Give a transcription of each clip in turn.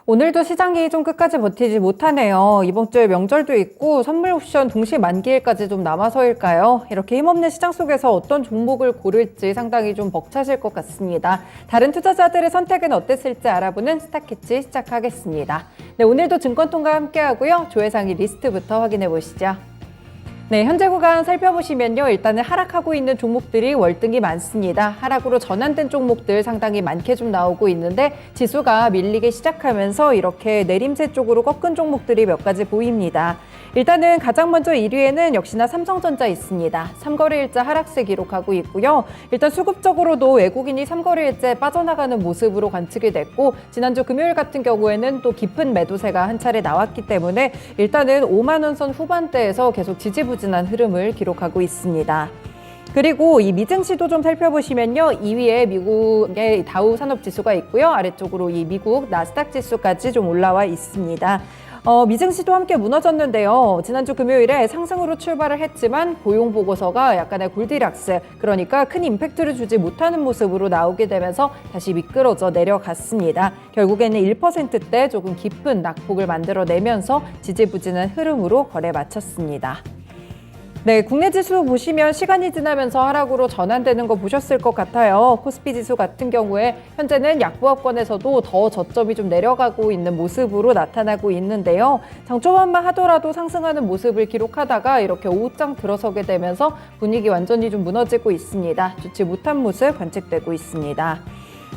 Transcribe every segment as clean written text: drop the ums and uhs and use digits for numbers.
오늘도 시장이 좀 끝까지 버티지 못하네요. 이번 주에 명절도 있고 선물 옵션 동시 만기일까지 좀 남아서일까요? 이렇게 힘없는 시장 속에서 어떤 종목을 고를지 상당히 좀 벅차실 것 같습니다. 다른 투자자들의 선택은 어땠을지 알아보는 스타캐치 시작하겠습니다. 네, 오늘도 증권통과 함께하고요. 조회상위 리스트부터 확인해 보시죠. 네, 현재 구간 살펴보시면요. 일단은 하락하고 있는 종목들이 월등히 많습니다. 하락으로 전환된 종목들 상당히 많게 좀 나오고 있는데 지수가 밀리기 시작하면서 이렇게 내림세 쪽으로 꺾은 종목들이 몇 가지 보입니다. 일단은 가장 먼저 1위에는 역시나 삼성전자 있습니다. 3거래일째 하락세 기록하고 있고요. 일단 수급적으로도 외국인이 3거래일째 빠져나가는 모습으로 관측이 됐고 지난주 금요일 같은 경우에는 또 깊은 매도세가 한 차례 나왔기 때문에 일단은 5만 원 선 후반대에서 계속 지지부진한 흐름을 기록하고 있습니다. 그리고 이 미증시도 좀 살펴보시면요. 2위에 미국의 다우 산업지수가 있고요. 아래쪽으로 이 미국 나스닥 지수까지 좀 올라와 있습니다. 미증시도 함께 무너졌는데요. 지난주 금요일에 상승으로 출발을 했지만 고용 보고서가 약간의 골디락스, 그러니까 큰 임팩트를 주지 못하는 모습으로 나오게 되면서 다시 미끄러져 내려갔습니다. 결국에는 1%대 조금 깊은 낙폭을 만들어내면서 지지부진한 흐름으로 거래 마쳤습니다. 네, 국내 지수 보시면 시간이 지나면서 하락으로 전환되는 거 보셨을 것 같아요. 코스피 지수 같은 경우에 현재는 약보합권에서도 더 저점이 좀 내려가고 있는 모습으로 나타나고 있는데요. 장초반만 하더라도 상승하는 모습을 기록하다가 이렇게 오후장 들어서게 되면서 분위기 완전히 좀 무너지고 있습니다. 좋지 못한 모습 관측되고 있습니다.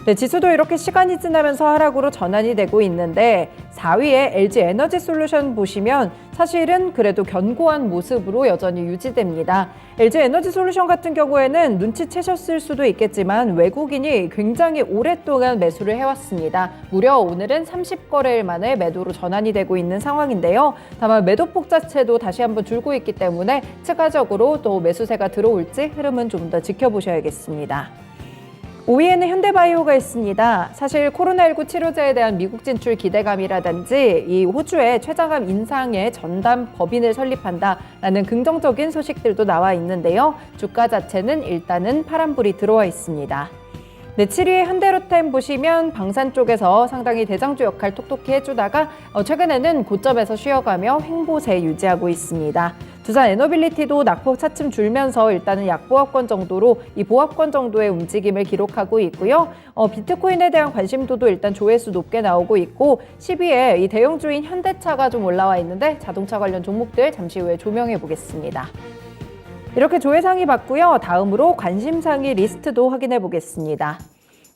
네, 지수도 이렇게 시간이 지나면서 하락으로 전환이 되고 있는데 4위에 LG 에너지 솔루션 보시면 사실은 그래도 견고한 모습으로 여전히 유지됩니다. LG 에너지 솔루션 같은 경우에는 눈치채셨을 수도 있겠지만 외국인이 굉장히 오랫동안 매수를 해왔습니다. 무려 오늘은 30거래일 만에 매도로 전환이 되고 있는 상황인데요. 다만 매도폭 자체도 다시 한번 줄고 있기 때문에 추가적으로 또 매수세가 들어올지 흐름은 좀 더 지켜보셔야겠습니다. 5위에는 현대바이오가 있습니다. 사실 코로나19 치료제에 대한 미국 진출 기대감이라든지 이 호주의 최저감 인상에 전담 법인을 설립한다라는 긍정적인 소식들도 나와 있는데요. 주가 자체는 일단은 파란불이 들어와 있습니다. 네, 7위의 현대로템 보시면 방산 쪽에서 상당히 대장주 역할 톡톡히 해주다가 최근에는 고점에서 쉬어가며 횡보세 유지하고 있습니다. 두산 에너빌리티도 낙폭 차츰 줄면서 일단은 약보합권 정도로 이 보합권 정도의 움직임을 기록하고 있고요. 비트코인에 대한 관심도도 일단 조회수 높게 나오고 있고 10위에 이 대형주인 현대차가 좀 올라와 있는데 자동차 관련 종목들 잠시 후에 조명해 보겠습니다. 이렇게 조회상위 봤고요. 다음으로 관심상위 리스트도 확인해 보겠습니다.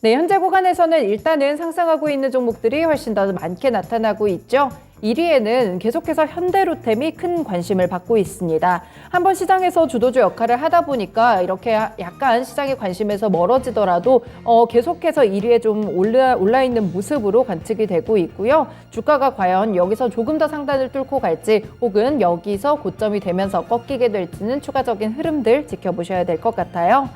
네, 현재 구간에서는 일단은 상승하고 있는 종목들이 훨씬 더 많게 나타나고 있죠. 1위에는 계속해서 현대로템이 큰 관심을 받고 있습니다. 한번 시장에서 주도주 역할을 하다 보니까 이렇게 약간 시장의 관심에서 멀어지더라도 계속해서 1위에 좀 올라 있는 모습으로 관측이 되고 있고요. 주가가 과연 여기서 조금 더 상단을 뚫고 갈지 혹은 여기서 고점이 되면서 꺾이게 될지는 추가적인 흐름들 지켜보셔야 될 것 같아요.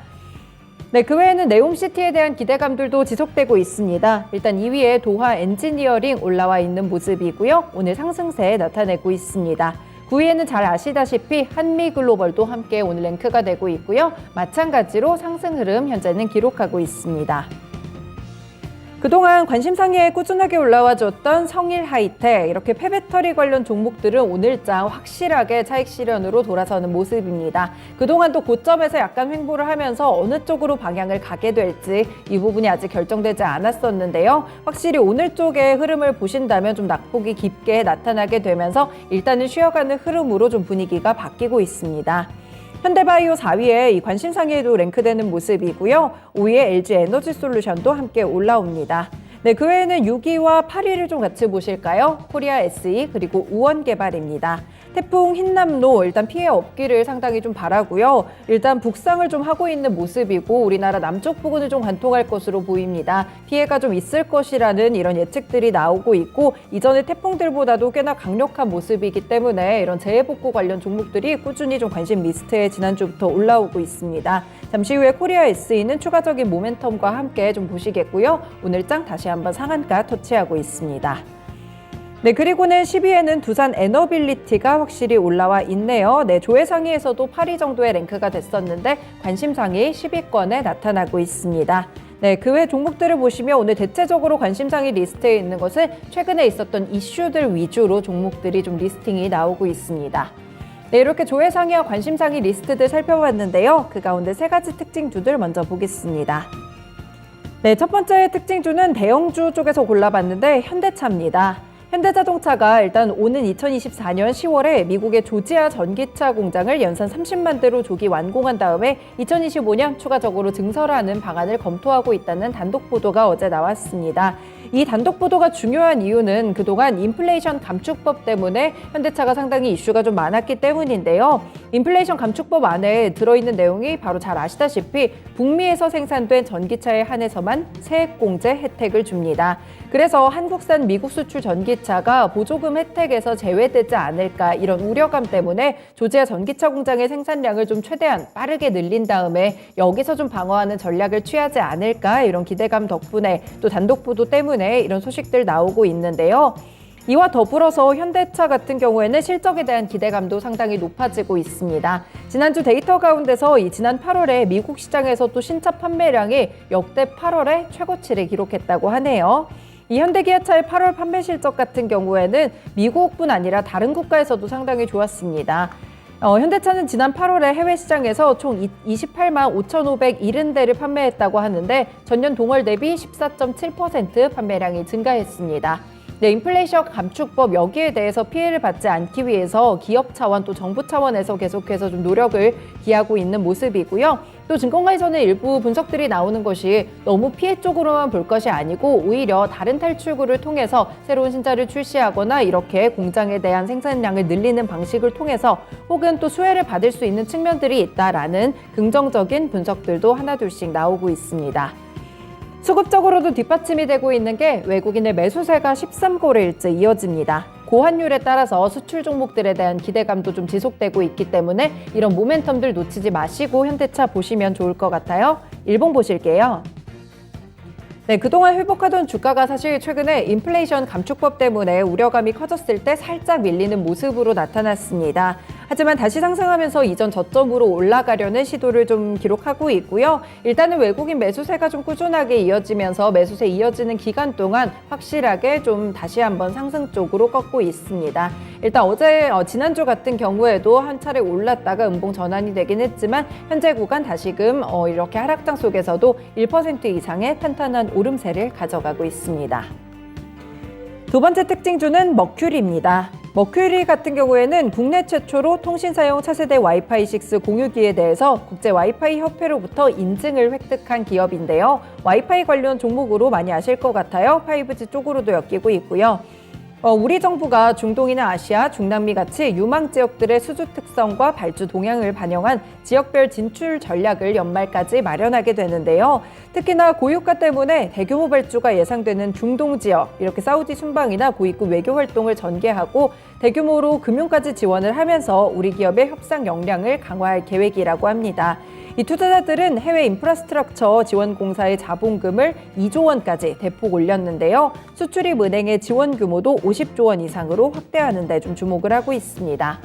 네, 그 외에는 네옴시티에 대한 기대감들도 지속되고 있습니다. 일단 2위에 도하 엔지니어링 올라와 있는 모습이고요. 오늘 상승세 나타내고 있습니다. 9위에는 잘 아시다시피 한미글로벌도 함께 오늘 랭크가 되고 있고요. 마찬가지로 상승 흐름 현재는 기록하고 있습니다. 그동안 관심상위에 꾸준하게 올라와 줬던 성일하이텍, 이렇게 폐배터리 관련 종목들은 오늘장 확실하게 차익 실현으로 돌아서는 모습입니다. 그동안 또 고점에서 약간 횡보를 하면서 어느 쪽으로 방향을 가게 될지 이 부분이 아직 결정되지 않았었는데요. 확실히 오늘 쪽의 흐름을 보신다면 좀 낙폭이 깊게 나타나게 되면서 일단은 쉬어가는 흐름으로 좀 분위기가 바뀌고 있습니다. 현대바이오 4위에 이 관심상위에도 랭크되는 모습이고요. 5위에 LG 에너지 솔루션도 함께 올라옵니다. 네, 그 외에는 6위와 8위를 좀 같이 보실까요? 코리아 SE 그리고 우원개발입니다. 태풍 흰남노 일단 피해 없기를 상당히 좀 바라고요. 일단 북상을 좀 하고 있는 모습이고 우리나라 남쪽 부근을 좀 관통할 것으로 보입니다. 피해가 좀 있을 것이라는 이런 예측들이 나오고 있고 이전의 태풍들보다도 꽤나 강력한 모습이기 때문에 이런 재해복구 관련 종목들이 꾸준히 좀 관심 리스트에 지난주부터 올라오고 있습니다. 잠시 후에 코리아 SE는 추가적인 모멘텀과 함께 좀 보시겠고요. 오늘장 다시 한번 상한가 터치하고 있습니다. 네, 그리고는 10위에는 두산 에너빌리티가 확실히 올라와 있네요. 네, 조회 상위에서도 8위 정도의 랭크가 됐었는데 관심 상위 10위권에 나타나고 있습니다. 네, 그 외 종목들을 보시면 오늘 대체적으로 관심상위 리스트에 있는 것은 최근에 있었던 이슈들 위주로 종목들이 좀 리스팅이 나오고 있습니다. 네, 이렇게 조회상위와 관심상위 리스트들 살펴봤는데요. 그 가운데 세 가지 특징주들 먼저 보겠습니다. 네, 첫 번째 특징주는 대형주 쪽에서 골라봤는데 현대차입니다. 현대자동차가 일단 오는 2024년 10월에 미국의 조지아 전기차 공장을 연산 30만 대로 조기 완공한 다음에 2025년 추가적으로 증설하는 방안을 검토하고 있다는 단독 보도가 어제 나왔습니다. 이 단독 보도가 중요한 이유는 그동안 인플레이션 감축법 때문에 현대차가 상당히 이슈가 좀 많았기 때문인데요. 인플레이션 감축법 안에 들어있는 내용이 바로 잘 아시다시피 북미에서 생산된 전기차에 한해서만 세액공제 혜택을 줍니다. 그래서 한국산 미국 수출 전기차가 보조금 혜택에서 제외되지 않을까 이런 우려감 때문에 조지아 전기차 공장의 생산량을 좀 최대한 빠르게 늘린 다음에 여기서 좀 방어하는 전략을 취하지 않을까 이런 기대감 덕분에 또 단독 보도 때문에 이런 소식들 나오고 있는데요. 이와 더불어서 현대차 같은 경우에는 실적에 대한 기대감도 상당히 높아지고 있습니다. 지난주 데이터 가운데서 지난 8월에 미국 시장에서 또 신차 판매량이 역대 8월에 최고치를 기록했다고 하네요. 이 현대기아차의 8월 판매 실적 같은 경우에는 미국뿐 아니라 다른 국가에서도 상당히 좋았습니다. 현대차는 지난 8월에 해외 시장에서 총 28만 5,570대를 판매했다고 하는데 전년 동월 대비 14.7% 판매량이 증가했습니다. 네, 인플레이션 감축법 여기에 대해서 피해를 받지 않기 위해서 기업 차원 또 정부 차원에서 계속해서 좀 노력을 기하고 있는 모습이고요. 또 증권가에서는 일부 분석들이 나오는 것이 너무 피해 쪽으로만 볼 것이 아니고 오히려 다른 탈출구를 통해서 새로운 신차를 출시하거나 이렇게 공장에 대한 생산량을 늘리는 방식을 통해서 혹은 또 수혜를 받을 수 있는 측면들이 있다라는 긍정적인 분석들도 하나둘씩 나오고 있습니다. 수급적으로도 뒷받침이 되고 있는 게 외국인의 매수세가 13거래일째 이어집니다. 고환율에 따라서 수출 종목들에 대한 기대감도 좀 지속되고 있기 때문에 이런 모멘텀들 놓치지 마시고 현대차 보시면 좋을 것 같아요. 일봉 보실게요. 네, 그동안 회복하던 주가가 사실 최근에 인플레이션 감축법 때문에 우려감이 커졌을 때 살짝 밀리는 모습으로 나타났습니다. 하지만 다시 상승하면서 이전 저점으로 올라가려는 시도를 좀 기록하고 있고요. 일단은 외국인 매수세가 좀 꾸준하게 이어지면서 매수세 이어지는 기간 동안 확실하게 좀 다시 한번 상승 쪽으로 꺾고 있습니다. 일단 지난주 같은 경우에도 한 차례 올랐다가 음봉 전환이 되긴 했지만 현재 구간 다시금 이렇게 하락장 속에서도 1% 이상의 탄탄한 오름세를 가져가고 있습니다. 두 번째 특징주는 머큐리입니다. 머큐리 같은 경우에는 국내 최초로 통신사용 차세대 와이파이 6 공유기에 대해서 국제 와이파이 협회로부터 인증을 획득한 기업인데요. 와이파이 관련 종목으로 많이 아실 것 같아요. 5G 쪽으로도 엮이고 있고요. 우리 정부가 중동이나 아시아, 중남미 같이 유망 지역들의 수주 특성과 발주 동향을 반영한 지역별 진출 전략을 연말까지 마련하게 되는데요. 특히나 고유가 때문에 대규모 발주가 예상되는 중동 지역, 이렇게 사우디 순방이나 고위급 외교 활동을 전개하고 대규모로 금융까지 지원을 하면서 우리 기업의 협상 역량을 강화할 계획이라고 합니다. 이 투자자들은 해외 인프라스트럭처 지원공사의 자본금을 2조 원까지 대폭 올렸는데요. 수출입 은행의 지원 규모도 50조 원 이상으로 확대하는 데 좀 주목을 하고 있습니다.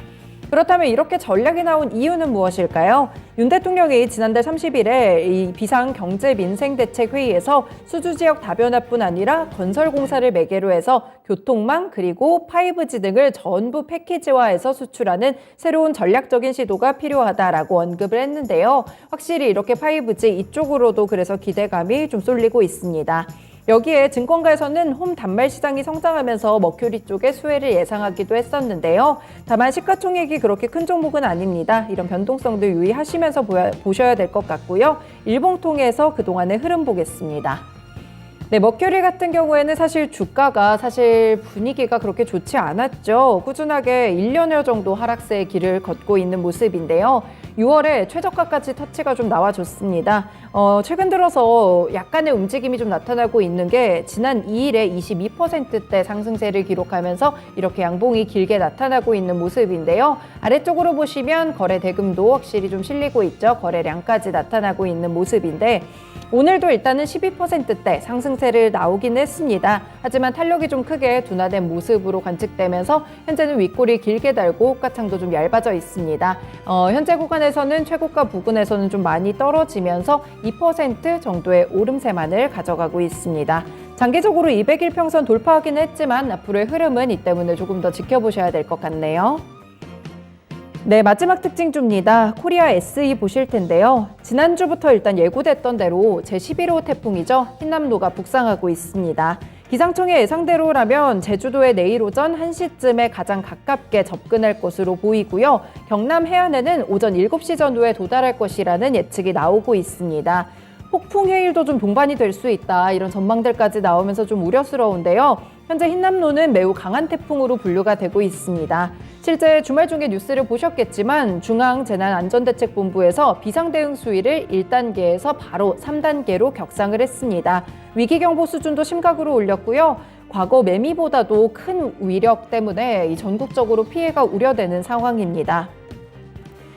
그렇다면 이렇게 전략이 나온 이유는 무엇일까요? 윤 대통령이 지난달 30일에 이 비상경제민생대책회의에서 수주지역 다변화뿐 아니라 건설공사를 매개로 해서 교통망 그리고 5G 등을 전부 패키지화해서 수출하는 새로운 전략적인 시도가 필요하다라고 언급을 했는데요. 확실히 이렇게 5G 이쪽으로도 그래서 기대감이 좀 쏠리고 있습니다. 여기에 증권가에서는 홈 단말 시장이 성장하면서 머큐리 쪽에 수혜를 예상하기도 했었는데요. 다만 시가총액이 그렇게 큰 종목은 아닙니다. 이런 변동성도 유의하시면서 보셔야 될 것 같고요. 일봉 통해서 그동안의 흐름 보겠습니다. 네, 머큐리 같은 경우에는 사실 주가가 분위기가 그렇게 좋지 않았죠. 꾸준하게 1년여 정도 하락세의 길을 걷고 있는 모습인데요. 6월에 최저가까지 터치가 좀 나와줬습니다. 최근 들어서 약간의 움직임이 좀 나타나고 있는 게 지난 2일에 22%대 상승세를 기록하면서 이렇게 양봉이 길게 나타나고 있는 모습인데요. 아래쪽으로 보시면 거래 대금도 확실히 좀 실리고 있죠. 거래량까지 나타나고 있는 모습인데 오늘도 일단은 12%대 상승세를 나오긴 했습니다. 하지만 탄력이 좀 크게 둔화된 모습으로 관측되면서 현재는 윗골이 길게 달고 호가창도 좀 얇아져 있습니다. 현재 구간에 부근에서는 최고가 부근에서는 좀 많이 떨어지면서 2% 정도의 오름세만을 가져가고 있습니다. 장기적으로 200일평선 돌파하긴 했지만 앞으로의 흐름은 이 때문에 조금 더 지켜보셔야 될 것 같네요. 네, 마지막 특징주입니다. 코리아 SE 보실 텐데요. 지난주부터 일단 예고됐던 대로 제11호 태풍이죠. 흰남노가 북상하고 있습니다. 기상청의 예상대로라면 제주도에 내일 오전 1시쯤에 가장 가깝게 접근할 것으로 보이고요. 경남 해안에는 오전 7시 전후에 도달할 것이라는 예측이 나오고 있습니다. 폭풍 해일도 좀 동반이 될 수 있다, 이런 전망들까지 나오면서 좀 우려스러운데요. 현재 흰남노는 매우 강한 태풍으로 분류가 되고 있습니다. 실제 주말 중에 뉴스를 보셨겠지만 중앙재난안전대책본부에서 비상대응 수위를 1단계에서 바로 3단계로 격상을 했습니다. 위기경보 수준도 심각으로 올렸고요. 과거 매미보다도 큰 위력 때문에 전국적으로 피해가 우려되는 상황입니다.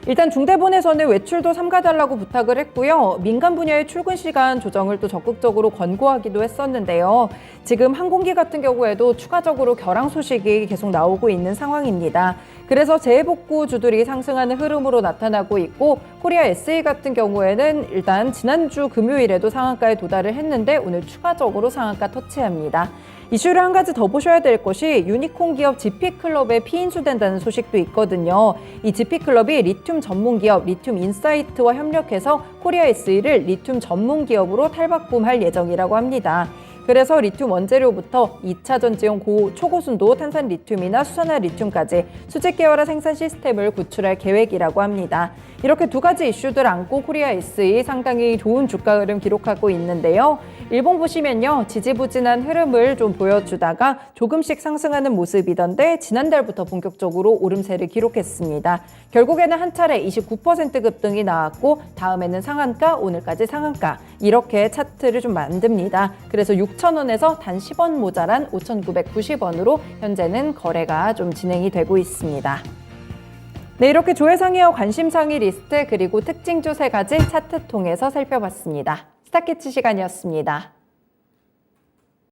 일단 중대본에서는 외출도 삼가달라고 부탁을 했고요. 민간 분야의 출근 시간 조정을 또 적극적으로 권고하기도 했었는데요. 지금 항공기 같은 경우에도 추가적으로 결항 소식이 계속 나오고 있는 상황입니다. 그래서 재해복구주들이 상승하는 흐름으로 나타나고 있고, 코리아 SE 같은 경우에는 일단 지난주 금요일에도 상한가에 도달을 했는데 오늘 추가적으로 상한가 터치합니다. 이슈를 한 가지 더 보셔야 될 것이 유니콘 기업 GP클럽에 피인수된다는 소식도 있거든요. 이 GP클럽이 리튬 전문 기업 리튬인사이트와 협력해서 코리아 SE를 리튬 전문 기업으로 탈바꿈할 예정이라고 합니다. 그래서 리튬 원재료부터 2차 전지용 초고순도 탄산 리튬이나 수산화 리튬까지 수직 계열화 생산 시스템을 구출할 계획이라고 합니다. 이렇게 두 가지 이슈들 안고 코리아 SE 상당히 좋은 주가 흐름 기록하고 있는데요. 일봉 보시면요, 지지부진한 흐름을 좀 보여주다가 조금씩 상승하는 모습이던데 지난달부터 본격적으로 오름세를 기록했습니다. 결국에는 한 차례 29% 급등이 나왔고 다음에는 상한가, 오늘까지 상한가, 이렇게 차트를 좀 만듭니다. 그래서 6,000원에서 단 10원 모자란 5,990원으로 현재는 거래가 좀 진행이 되고 있습니다. 네, 이렇게 조회상이와 관심상위 리스트 그리고 특징주 3가지 차트 통해서 살펴봤습니다. 스타캐치 시간이었습니다.